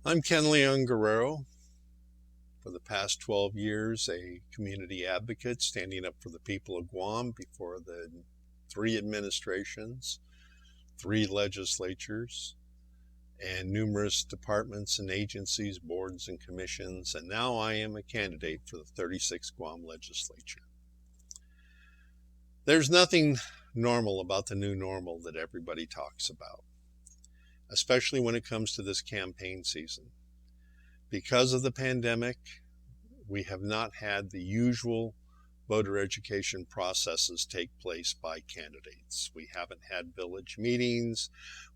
I'm Ken Leon-Guerrero. For the past 12 years, a community advocate standing up for the people of Guam before the 3 administrations, 3 legislatures, and numerous departments and agencies, boards and commissions, and now I am a candidate for the 36th Guam legislature. There's nothing normal about the new normal that everybody talks about, especially when it comes to this campaign season. Because of the pandemic, we have not had the usual voter education processes take place by candidates. We haven't had village meetings,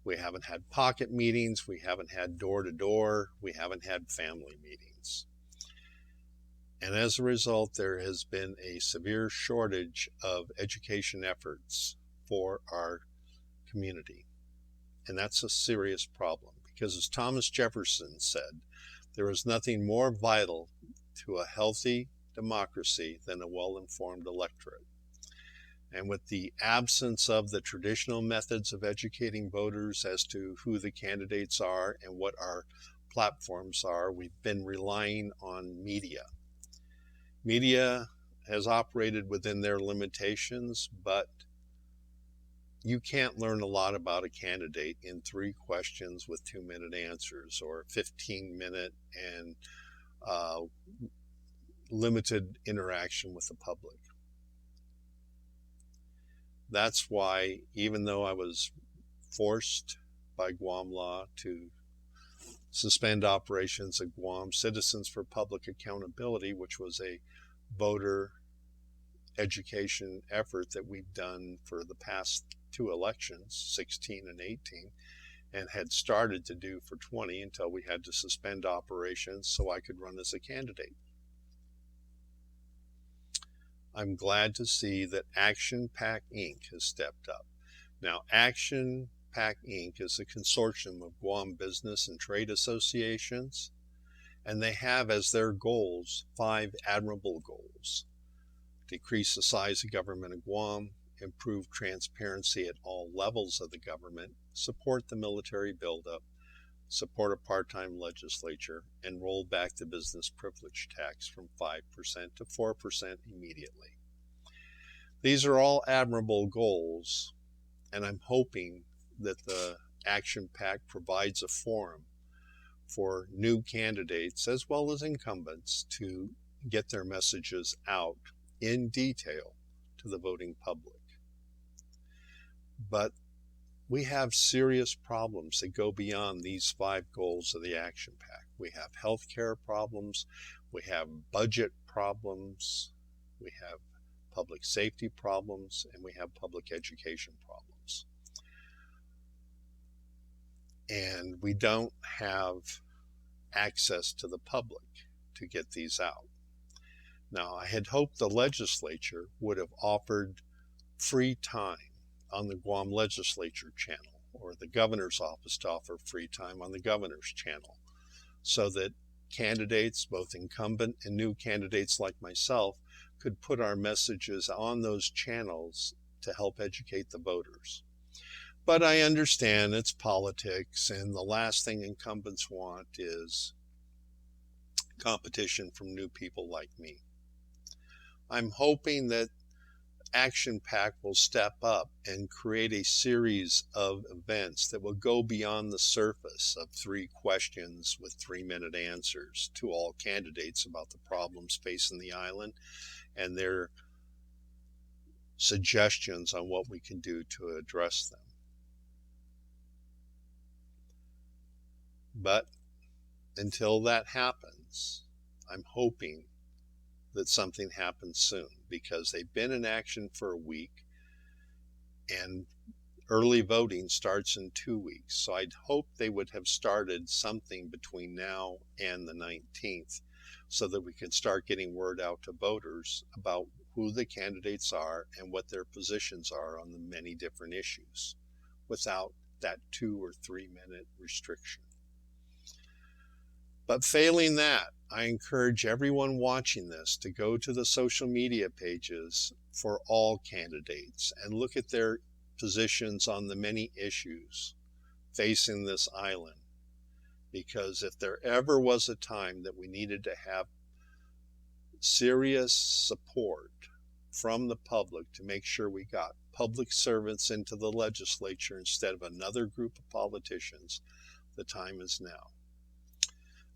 we haven't had pocket meetings, we haven't had door-to-door, we haven't had family meetings. And as a result, there has been a severe shortage of education efforts for our community. And that's a serious problem because, as Thomas Jefferson said, there is nothing more vital to a healthy democracy than a well-informed electorate. And with the absence of the traditional methods of educating voters as to who the candidates are and what our platforms are, we've been relying on media. Media has operated within their limitations, but you can't learn a lot about a candidate in 3 questions with 2-minute answers or 15-minute and limited interaction with the public. That's why, even though I was forced by Guam law to suspend operations at Guam Citizens for Public Accountability, which was a voter education effort that we've done for the past 2 elections, 16 and 18, and had started to do for 20 until we had to suspend operations so I could run as a candidate. I'm glad to see that Action Pac Inc. has stepped up. Now, Action Pac Inc. is a consortium of Guam business and trade associations, and they have as their goals 5 admirable goals: decrease the size of government of Guam, improve transparency at all levels of the government, support the military buildup, support a part-time legislature, and roll back the business privilege tax from 5% to 4% immediately. These are all admirable goals, and I'm hoping that the Action Pac provides a forum for new candidates as well as incumbents to get their messages out in detail to the voting public. But we have serious problems that go beyond these 5 goals of the Action Pac. We have healthcare problems, we have budget problems, we have public safety problems, and we have public education problems. And we don't have access to the public to get these out. Now, I had hoped the legislature would have offered free time on the Guam Legislature channel, or the governor's office to offer free time on the governor's channel, so that candidates, both incumbent and new candidates like myself, could put our messages on those channels to help educate the voters. But I understand it's politics, and the last thing incumbents want is competition from new people like me. I'm hoping that Action Pac will step up and create a series of events that will go beyond the surface of 3 questions with 3-minute answers to all candidates about the problems facing the island and their suggestions on what we can do to address them. But until that happens, I'm hoping that something happens soon, because they've been in action for a week and early voting starts in 2 weeks. So I'd hope they would have started something between now and the 19th so that we can start getting word out to voters about who the candidates are and what their positions are on the many different issues without that 2 or 3-minute restriction. But failing that, I encourage everyone watching this to go to the social media pages for all candidates and look at their positions on the many issues facing this island because if there ever was a time that we needed to have serious support from the public to make sure we got public servants into the legislature instead of another group of politicians, the time is now.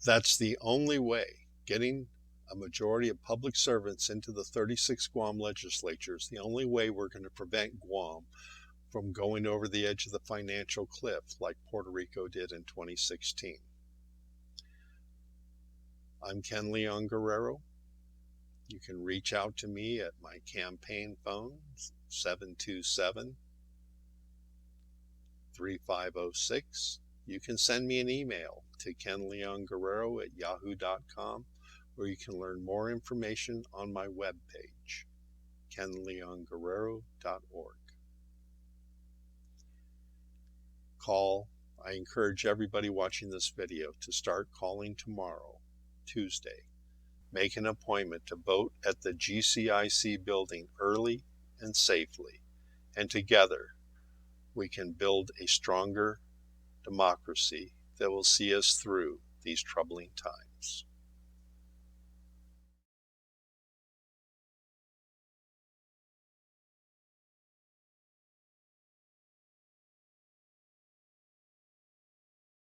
That's the only way. Getting a majority of public servants into the 36 Guam legislature is the only way we're going to prevent Guam from going over the edge of the financial cliff like Puerto Rico did in 2016. I'm Ken Leon-Guerrero. You can reach out to me at my campaign phone, 727-3506. You can send me an email to kenleonguerrero@yahoo.com, or you can learn more information on my webpage, kenleonguerrero.org. I encourage everybody watching this video to start calling tomorrow, Tuesday. Make an appointment to vote at the GCIC building early and safely, and together we can build a stronger democracy that will see us through these troubling times.